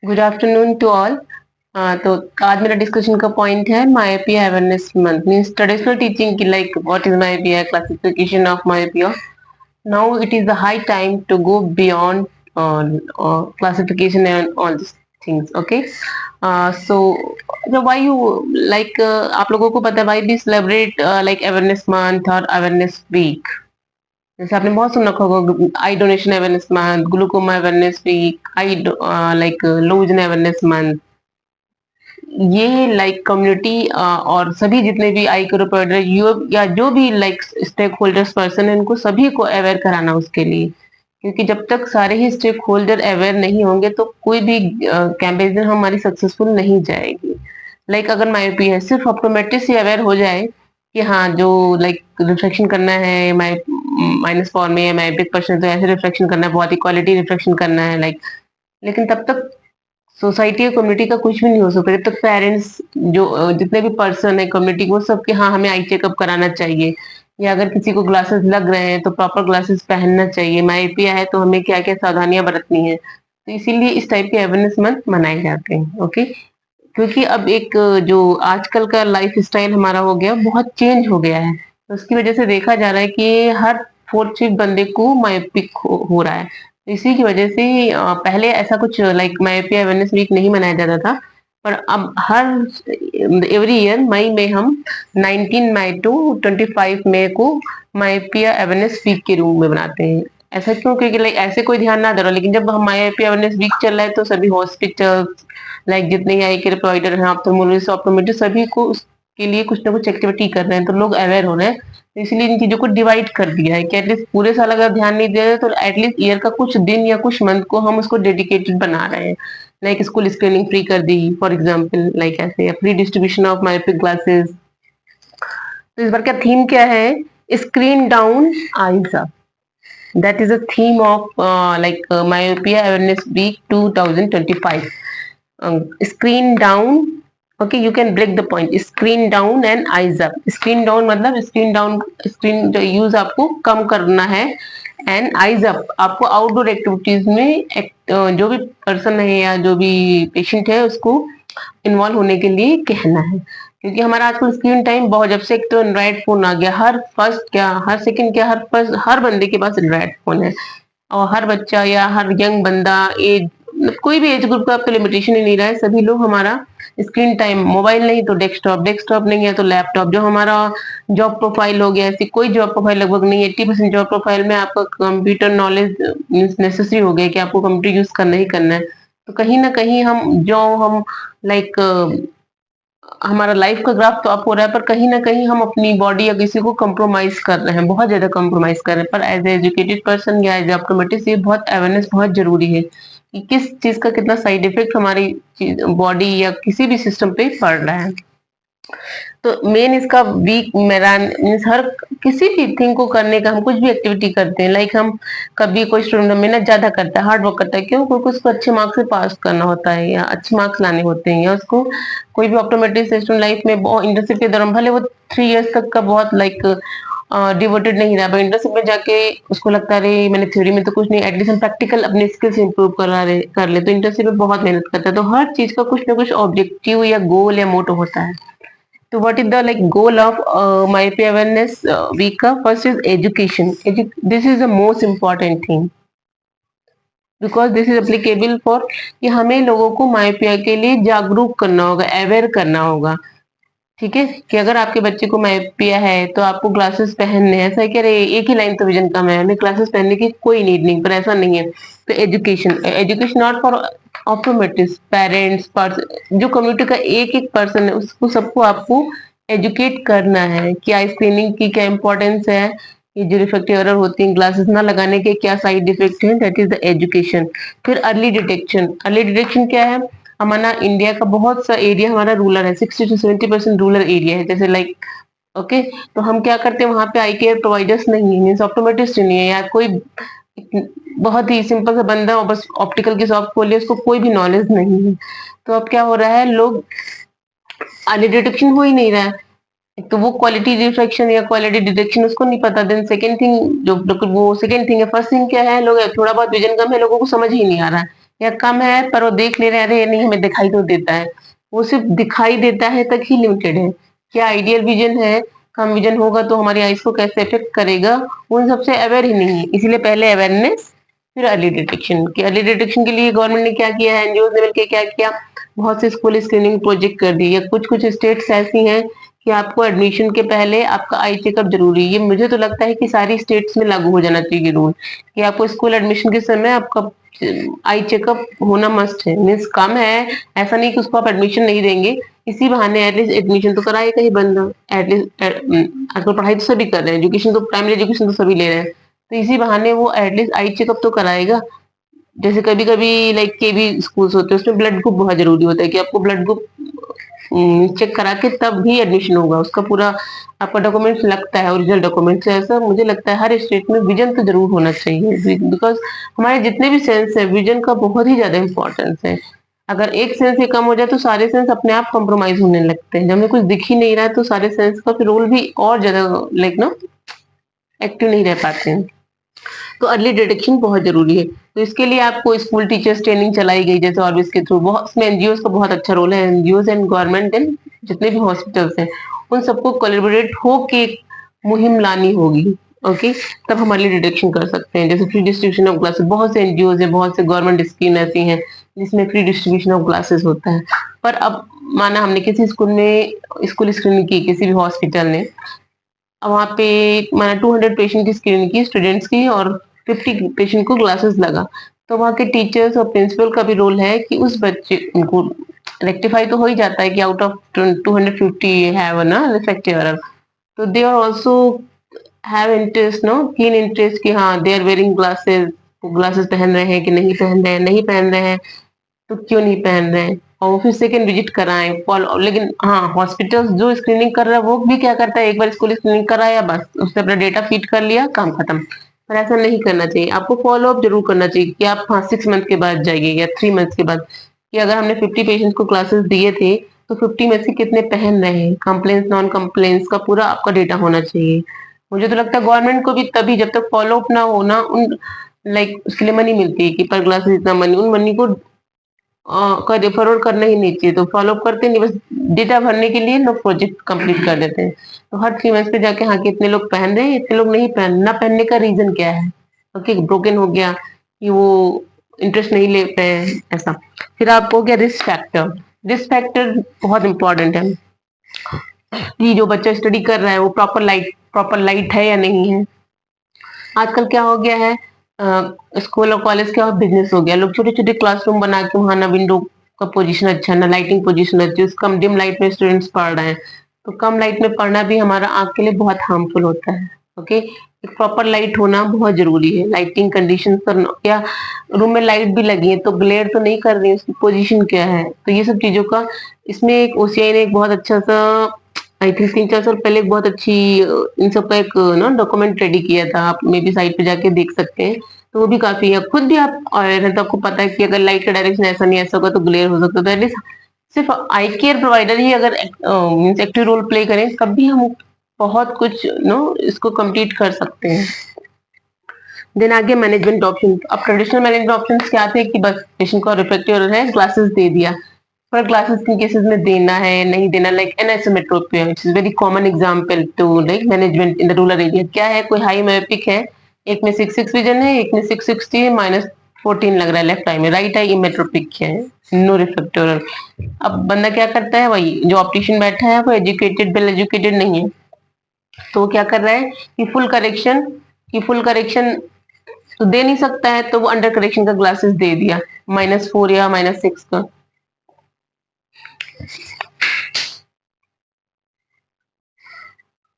Good afternoon to all. तो आज मेरा डिस्कशन का पॉइंट है myopia awareness month means traditional teaching की like what is myopia classification of myopia. Now it is the high time to go beyond classification and all these things. Okay. So why you like आप लोगों को पता है why we celebrate like awareness month और awareness week. जैसे आपने बहुत सुन रखा होगा eye donation awareness month, glaucoma awareness week, eye like लोजन अवेयरनेस मंथ. ये लाइक कम्युनिटी और सभी जितने भी आई केयर प्रोवाइडर या जो भी लाइक स्टेक होल्डर्स पर्सन है उनको सभी को अवेयर कराना उसके लिए, क्योंकि जब तक सारे ही स्टेक होल्डर अवेयर नहीं होंगे तो कोई भी कैंपेन हमारी सक्सेसफुल नहीं जाएगी. लाइक अगर मायोपी है सिर्फ ऑप्टोमेट्रिक से अवेयर हो जाए कि हाँ जो लाइक रिफ्लेक्शन करना है माइनस फॉर में या मायोपिक पर्सन तो ऐसे रिफ्लेक्शन करना है, बहुत ही क्वालिटी रिफ्लेक्शन करना है लाइक. लेकिन तब तक सोसाइटी और कम्युनिटी का कुछ भी नहीं हो सकता जब तक पेरेंट्स जो जितने भी पर्सन है कम्युनिटी वो सबके हाँ हमें आई चेकअप कराना चाहिए, या अगर किसी को ग्लासेस लग रहे हैं तो प्रॉपर ग्लासेस पहनना चाहिए, माइपिया है तो हमें क्या क्या सावधानियां बरतनी है. तो इसीलिए इस टाइप के अवेयरनेस मंथ मनाए जाते हैं. ओके. क्योंकि अब एक जो आजकल का लाइफ स्टाइल हमारा हो गया बहुत चेंज हो गया है, तो उसकी वजह से देखा जा रहा है कि हर फोर्थ फिफ्थ बंदे को मायोपिक हो रहा है. इसी की वजह से पहले ऐसा कुछ लाइक मायोपिया अवेयरनेस वीक नहीं मनाया जाता था, पर अब हर एवरी ईयर मई में हम 19 मई टू 25 मई को मायोपिया अवेयरनेस वीक के रूप में बनाते हैं. ऐसा क्यों? क्योंकि लाइक ऐसे कोई ध्यान ना दे रहा, लेकिन जब हम मायोपिया अवेयरनेस वीक चल रहा है तो सभी हॉस्पिटल लाइक जितने ही आई केयर प्रोवाइडर हैं ऑप्थेल्मोलॉजिस्ट ऑप्टोमेट्रिस्ट सभी को उसके लिए कुछ ना कुछ एक्टिविटी कर रहे हैं, तो लोग अवेयर हो रहे हैं. तो इसलिए इन चीजों को डिवाइड कर दिया है कि एटलीस्ट पूरे साल अगर ध्यान नहीं दे रहे तो एटलीस्ट ईयर का कुछ दिन या कुछ मंथ को हम उसको डेडिकेटेड बना रहे हैं. लाइक स्कूल स्क्रीनिंग फ्री कर दी फॉर एग्जाम्पल, लाइक ऐसे free distribution of myopic glasses. तो इस बार का थीम क्या है? Screen down eyes up. That is a theme of like myopia awareness week 2025. Screen down. Okay, you can break the point. Screen down and eyes up. Screen down मतलब screen down, screen use आपको कम करना है, and eyes up आपको outdoor activities में जो भी person है या जो भी पेशेंट है उसको इन्वॉल्व होने के लिए कहना है. क्योंकि हमारा आजकल स्क्रीन टाइम बहुत, जब से एक तो एंड्रॉइड फोन आ गया, हर फर्स्ट क्या हर सेकंड क्या हर बंदे के पास एंड्रॉइड फोन है. और हर बच्चा या हर यंग बंदा एज कोई भी एज ग्रुप का आपका लिमिटेशन ही नहीं रहा है, सभी लोग हमारा स्क्रीन टाइम मोबाइल नहीं तो डेस्कटॉप, डेस्कटॉप नहीं है तो लैपटॉप. जो हमारा जॉब प्रोफाइल हो गया, ऐसी कोई जॉब प्रोफाइल लगभग नहीं, 80% जॉब प्रोफाइल में आपका कंप्यूटर नॉलेज नेसेसरी हो गया कि आपको कंप्यूटर यूज करना ही करना है. तो कहीं ना कहीं हम लाइक हमारा लाइफ का ग्राफ तो अप हो रहा है, पर कहीं ना कहीं हम अपनी बॉडी या किसी को कंप्रोमाइज कर रहे हैं, बहुत ज्यादा कंप्रोमाइज कर रहे हैं. पर एज एजुकेटेड पर्सन या एज ऑप्टोमेट्रिस्ट ये बहुत अवेयरनेस बहुत जरूरी है कि किस चीज का कितना साइड इफेक्ट हमारी बॉडी या किसी भी सिस्टम पे पड़ रहा है. तो मेन इसका वीक मेरा मीन्स हर किसी भी थिंग को करने का, हम कुछ भी एक्टिविटी करते हैं लाइक हम कभी कोई स्टूडेंट मेहनत ज्यादा करता है, हार्ड वर्क करता है, क्यों? क्योंकि उसको अच्छे मार्क्स से पास करना होता है या अच्छे मार्क्स लाने होते हैं, या उसको कोई भी ऑप्टोमेट्रिक सिस्टम लाइफ में बहुत इंटर्नशिप के दौरान भले वो 3 इयर्स तक का बहुत लाइक डिवोटेड नहीं रहा, पर इंटर्नशिप में जाके उसको लगता है अरे मैंने थ्योरी में तो कुछ नहीं, एटलीस्ट हम प्रैक्टिकल अपने स्किल्स इंप्रूव कर ले, तो इंटर्नशिप में बहुत मेहनत करता है. तो हर चीज का कुछ ना कुछ ऑब्जेक्टिव या गोल या मोटो होता है. So what is the like goal of myopia awareness week? First is education. This is the most important thing because this is applicable for कि हमें लोगों को मायोपिया के लिए जागरूक करना होगा, अवेयर करना होगा. ठीक है कि अगर आपके बच्चे को मायोपिया है तो आपको ग्लासेस पहनने हैं. ऐसा है कि अरे एक ही लाइन तो विजन कम है, हमें ग्लासेस पहनने की कोई नीड नहीं, पर ऐसा नहीं है. तो education education not for optometrist, parents, जो कम्युनिटी का एक एक पर्सन है उसको सबको आपको एजुकेट करना है कि आई स्क्रीनिंग की क्या इंपॉर्टेंस है, ये जो रिफ्लेक्टिव एरर होती है ग्लासेस ना लगाने के क्या साइड इफेक्ट है, दैट इज द एजुकेशन. फिर अर्ली डिटेक्शन. अर्ली डिटेक्शन क्या है? हमारा इंडिया का बहुत सा एरिया हमारा रूरल है, 60 to 70% रूरल एरिया है, जैसे लाइक ओके. तो हम क्या करते हैं वहां पे आई केयर प्रोवाइडर्स नहीं है, मीन्स ऑप्टोमेट्रिस्ट नहीं है, या कोई बहुत ही सिंपल सा बंदा और बस ऑप्टिकल की शॉप खोले, उसको कोई भी नॉलेज नहीं है. तो अब क्या हो रहा है, लोग अर्ली डिटेक्शन हो ही नहीं रहा है. एक तो वो क्वालिटी रिफ्लेक्शन या क्वालिटी डिटेक्शन उसको नहीं पता. देन सेकंड थिंग जो वो सेकंड थिंग है, फर्स्ट थिंग क्या है, लोग थोड़ा बहुत विजन कम है, लोगों को समझ ही नहीं आ रहा है या कम है पर वो देख ले रहे हैं, अरे नहीं हमें दिखाई तो देता है, वो सिर्फ दिखाई देता है तक ही लिमिटेड है। क्या आइडियल विजन है, कम विजन होगा तो हमारी आईज को कैसे इफेक्ट करेगा, उन सबसे अवेयर ही नहीं है। इसीलिए पहले अवेयरनेस, फिर अर्ली डिटेक्शन। कि अर्ली डिटेक्शन के लिए गवर्नमेंट ने क्या किया है, एनजीओ ने मिलकर क्या किया, बहुत से स्कूल स्क्रीनिंग प्रोजेक्ट कर दी, या कुछ कुछ स्टेट्स ऐसी हैं कि आपको एडमिशन के पहले आपका आई चेकअप जरूरी है। ये मुझे तो लगता है कि सारी स्टेट्स में लागू हो जाना चाहिए रूल, कि आपको स्कूल एडमिशन के समय आपका आई चेकअप होना मस्ट है। मीन्स कम है, ऐसा नहीं कि उसको आप एडमिशन नहीं देंगे, इसी बहाने एटलीस्ट एडमिशन तो कराएगा ही बंदा। एटलीस्ट आजकल पढ़ाई तो सभी कर रहे हैं, एजुकेशन तो प्राइमरी एजुकेशन तो सभी ले रहे हैं, तो इसी बहाने वो एटलीस्ट आई चेकअप तो कराएगा। जैसे कभी कभी लाइक केवी स्कूल्स होते हैं, उसमें ब्लड ग्रुप बहुत जरूरी होता है कि आपको ब्लड ग्रुप चेक करा के तब भी एडमिशन होगा, उसका पूरा आपका डॉक्यूमेंट्स लगता है, ओरिजिनल डॉक्यूमेंट्स। ऐसा मुझे लगता है हर स्टेट में विजन तो जरूर होना चाहिए, बिकॉज हमारे जितने भी सेंस है विजन का बहुत ही ज्यादा इंपॉर्टेंस है। अगर एक सेंस ही कम हो जाए तो सारे सेंस अपने आप कॉम्प्रोमाइज होने लगते हैं। जब हमें कुछ दिख ही नहीं रहा है तो सारे सेंस का फिर रोल भी और ज्यादा लाइक ना एक्टिव नहीं रह पाते हैं। तो अर्ली डिटेक्शन बहुत जरूरी है। तो इसके लिए आपको स्कूल टीचर्स ट्रेनिंग चलाई गई, जैसे ऑर्बिस के थ्रू, बहुत उसमें एनजीओ का बहुत अच्छा रोल है। एनजीओ एंड गवर्नमेंट एंड जितने भी हॉस्पिटल्स हैं उन सबको कोलेबोरेट होके मुहिम लानी होगी। ओके, तब हम अर्ली डिटेक्शन कर सकते हैं। जैसे फ्री डिस्ट्रीब्यूशन ऑफ ग्लासेस, बहुत से एनजीओ हैं, बहुत से गवर्नमेंट स्कीम ऐसी हैं जिसमें फ्री डिस्ट्रीब्यूशन ऑफ ग्लासेस होता है। पर अब माना हमने किसी स्कूल में स्कूल स्क्रीनिंग की, किसी भी हॉस्पिटल ने, वहाँ पे मैंने 200 पेशेंट की स्क्रीनिंग की स्टूडेंट्स की, और 50 पेशेंट को ग्लासेस लगा। तो वहाँ के टीचर्स और प्रिंसिपल का भी रोल है कि उस बच्चे उनको रेक्टिफाई तो हो ही जाता है कि आउट ऑफ 250 हैव ना रिफ्रैक्टिव एरर, तो they are also have interest, no keen interest, कि हाँ they are wearing glasses, glasses पहन रहे हैं कि नहीं पहन रहे हैं, नहीं पहन रहे हैं तो क्यों नहीं पहन रहे हैं, और वो फिर सेकंड विजिट कराएं फॉलो। लेकिन हाँ, हॉस्पिटल जो स्क्रीनिंग कर रहा है वो भी क्या करता है, एक बार स्कूल स्क्रीनिंग कराया बस उसने अपना डेटा फीड कर लिया, काम खत्म। पर ऐसा नहीं करना चाहिए, आपको फॉलो अप जरूर करना चाहिए कि आप हाँ 6 मंथ के बाद जाइए या 3 मंथ के बाद, कि अगर हमने 50 पेशेंट्स को क्लासेस दिए थे तो 50 में से कितने पहन रहे हैं, कंप्लेन्स नॉन कंप्लेन्स का पूरा आपका डेटा होना चाहिए। मुझे तो लगता है गवर्नमेंट को भी तभी, जब तक फॉलो अप ना हो ना उन लाइक उसके लिए मनी मिलती है कि पर ग्लासेस इतना मनी, उन मनी को कर फॉरवर्ड करना ही नहीं चाहिए। तो फॉलो अप करते नहीं, बस डेटा भरने के लिए लोग प्रोजेक्ट कंप्लीट कर देते हैं। तो हर 3 मंथ पे जाके हाँ कितने लोग पहन रहे हैं, इतने लोग नहीं पहन, ना पहनने का रीजन क्या है, ओके ब्रोकन हो गया कि वो इंटरेस्ट नहीं ले रहे हैं, ऐसा। फिर आपको हो गया रिस्क फैक्टर। रिस्क फैक्टर बहुत इंपॉर्टेंट है कि जो बच्चा स्टडी कर रहा है वो प्रॉपर लाइट है या नहीं है। आजकल क्या हो गया है, स्कूल और कॉलेज का बिजनेस हो गया, लोग छोटे छोटे क्लासरूम बना के वहां ना विंडो का पोजीशन अच्छा, ना लाइटिंग पोजीशन अच्छी, उस कम डिम लाइट में स्टूडेंट्स पढ़ रहे हैं। तो कम लाइट में पढ़ना भी हमारा आंख के लिए बहुत हार्मफुल होता है। ओके, एक प्रॉपर लाइट होना बहुत जरूरी है। लाइटिंग कंडीशन पर क्या, रूम में लाइट भी लगी है तो ग्लेयर तो नहीं कर रही है, उसकी पोजीशन क्या है, तो ये सब चीजों का इसमें एक ओसीआई ने एक बहुत अच्छा सा, आई थिंक 3-4 साल पहले एक बहुत अच्छी इन सब का एक ना डॉक्यूमेंट रेडी किया था, आप मे बी साइट पे जाके देख सकते हैं। तो वो भी काफी है, खुद भी आप aware हैं तो आपको पता है कि अगर लाइट का डायरेक्शन ऐसा नहीं ऐसा होगा तो ग्लेयर हो सकता है। तो एटलीस्ट सिर्फ आई केयर प्रोवाइडर ही अगर मीन्स एक्टिव रोल प्ले करें तब भी हम बहुत कुछ नो इसको कंप्लीट कर सकते हैं। देन आगे मैनेजमेंट ऑप्शन। अब ट्रेडिशनल मैनेजमेंट ऑप्शन क्या थे कि बस पेशेंट को रिफ्रैक्टिव है, ग्लासेस दे दिया, पर ग्लासेस किन केसेस में देना है नहीं देना, like anisometropia it's very common example to like management in the rural area. क्या है, कोई हाई मायोपिक है, एक में 6 विजन है, एक में 660 है, -14 लग रहा है लेफ्ट आई में, राइट आई इमेट्रोपिक है, नो रिफ्लेक्टोरल। अब बंदा क्या करता है, वही जो ऑप्टिशियन बैठा है वो एजुकेटेड वेल एजुकेटेड नहीं है, तो वो क्या कर रहा है कि फुल करेक्शन तो दे नहीं सकता है, तो वो अंडर करेक्शन का ग्लासेस दे दिया, -4 या -6 का।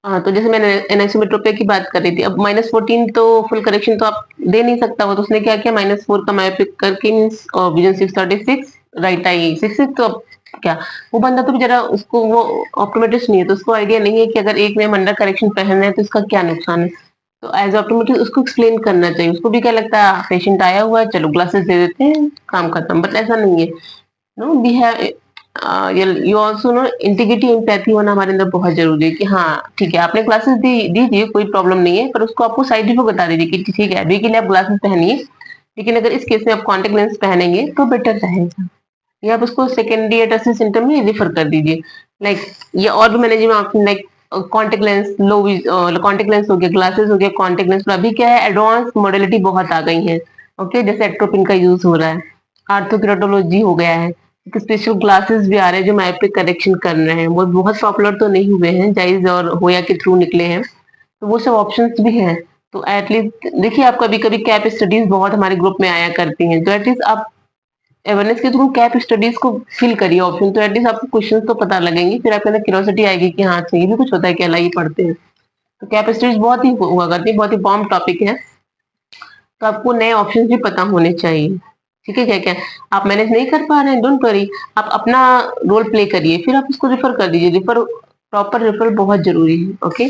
हाँ, तो जैसे मैंने एनिसोमेट्रोपिया की बात कर रही थी, अब -14 तो फुल करेक्शन तो आप दे नहीं सकता, वो तो उसने क्या किया, -4 का मायोपिक करके मीन्स विजन 636, राइट आई 66। तो अब क्या, वो बंदा तो बेचारा, उसको वो ऑप्टोमेट्रिस्ट नहीं है तो उसको आइडिया नहीं है कि अगर एक में हम अंडर करेक्शन पहन रहे हैं तो इसका क्या नुकसान है। तो एज ऑप्टोमेट्रिस्ट उसको एक्सप्लेन करना चाहिए, उसको भी क्या लगता है पेशेंट आया हुआ है चलो ग्लासेस दे देते हैं काम खत्म, बट ऐसा नहीं है। No we have you also no integrity empathy होना हमारे अंदर बहुत जरूरी है कि हाँ ठीक है आपने क्लासेस दी दीजिए, कोई प्रॉब्लम नहीं है, पर उसको आपको साइड इफेक्ट बता दीजिए कि ठीक है अभी के लिए आप ग्लासेस पहनिए, लेकिन अगर इस केस में आप कॉन्टेक्ट लेंस पहनेंगे तो बेटर रहेगा। या आप उसको सेकेंडरी या टर्सरी सिम्टम में रिफर कर दीजिए। लाइक ये और भी management option like contact lens, contact lens हो गया, ग्लासेस हो गया, कॉन्टेक्ट लेंस। अभी क्या है, एडवांस मॉडलिटी बहुत आ गई है। ओके, जैसे एट्रोपिन का यूज हो रहा है, आर्थोकेराटोलॉजी हो गया है, स्पेशल ग्लासेस भी आ रहे हैं जो मायोपिक करेक्शन कर रहे हैं। वो बहुत पॉपुलर तो नहीं हुए हैं, जाइज और होया के थ्रू निकले हैं, तो वो सब ऑप्शंस भी हैं। तो एटलीस्ट देखिए, आप कभी कभी कैप स्टडीज बहुत हमारे ग्रुप में आया करती हैं, तो एटलीस्ट आप अवेयरनेस के थ्रू कैप स्टडीज को फिल करिए ऑप्शन, तो एटलीस्ट आपको क्वेश्चन तो पता लगेंगे, फिर आपके अंदर क्यूरियोसिटी आएगी कि हाँ अच्छा ये भी कुछ होता है क्या, लाइए पढ़ते हैं। तो कैप स्टडीज बहुत ही हुआ करती है, बहुत ही बॉम्ब टॉपिक है, तो आपको नए ऑप्शन भी पता होने चाहिए। ठीक है, क्या क्या आप मैनेज नहीं कर पा रहे हैं, डोंट वरी, आप अपना रोल प्ले करिए, फिर आप उसको रिफर कर दीजिए। प्रॉपर रेफरल बहुत जरूरी है। ओके,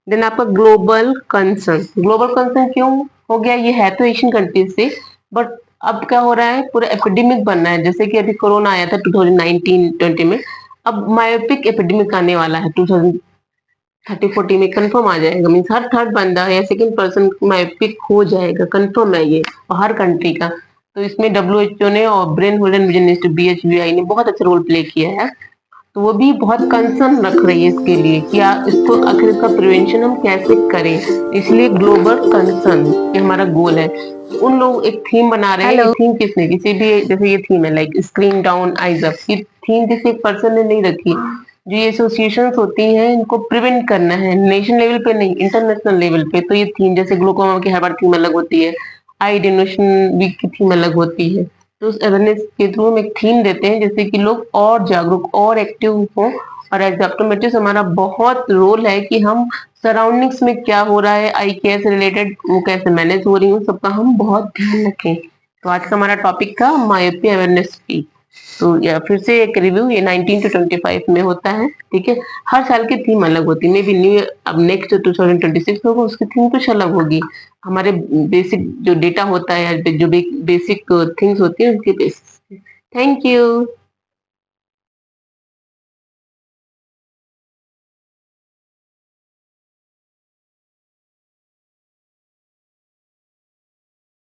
देन आपका ग्लोबल कंसर्न। ग्लोबल कंसर्न क्यों हो गया, ये है तो एशियन कंट्रीज से, बट अब क्या हो रहा है, पूरा एपिडेमिक बनना है। जैसे कि अभी कोरोना आया था 2019-20 में, अब मायोपिक एपिडेमिक आने वाला है 2030-40 में, कंफर्म आ जाएगा। मीन्स हर थर्ड बंदा या सेकंड पर्सन मायोपिक हो जाएगा, कंफर्म है ये हर कंट्री का। तो इसमें डब्ल्यू ने और Brien Holden Vision Institute BHVI ने बहुत अच्छा रोल प्ले किया है। तो वो भी बहुत कंसर्न रख रही है इसके लिए कि इसको आखिर इसका प्रिवेंशन हम कैसे करें। इसलिए ग्लोबल कंसर्न ये हमारा गोल है। उन लोग एक थीम बना रहे हैं। ये हेलो। थीम किसने, किसी भी, जैसे ये थीम है like screen down eyes up, ये थीम किसी एक पर्सन ने नहीं रखी। जो ये एसोसिएशन होती हैं, इनको प्रिवेंट करना है, नेशन लेवल पे नहीं, इंटरनेशनल लेवल पे। तो ये थीम, जैसे ग्लूकोमा की हर बार थीम अलग होती है, आई डोनेशन वीक की थीम अलग होती है, तो उस अवेयरनेस के थ्रू हम एक थीम देते हैं जिससे कि लोग और जागरूक और एक्टिव हो। और एज ऑप्टोमेट्रिस्ट हमारा बहुत रोल है कि हम सराउंडिंग्स में क्या हो रहा है, आई केयर से रिलेटेड वो कैसे मैनेज हो रही हूँ, सबका हम बहुत ध्यान रखें। तो आज का हमारा टॉपिक था मायोपिया अवेयरनेस की। तो या फिर से एक रिव्यू, ये 19 to 25 में होता है। ठीक है, हर साल की थीम अलग होती है। मे बी न्यू अब नेक्स्ट 2026 होगा, उसकी थीम कुछ अलग होगी। हमारे बेसिक जो डेटा होता है या जो बेसिक थिंग्स होती है उनके बेसिस। Thank you.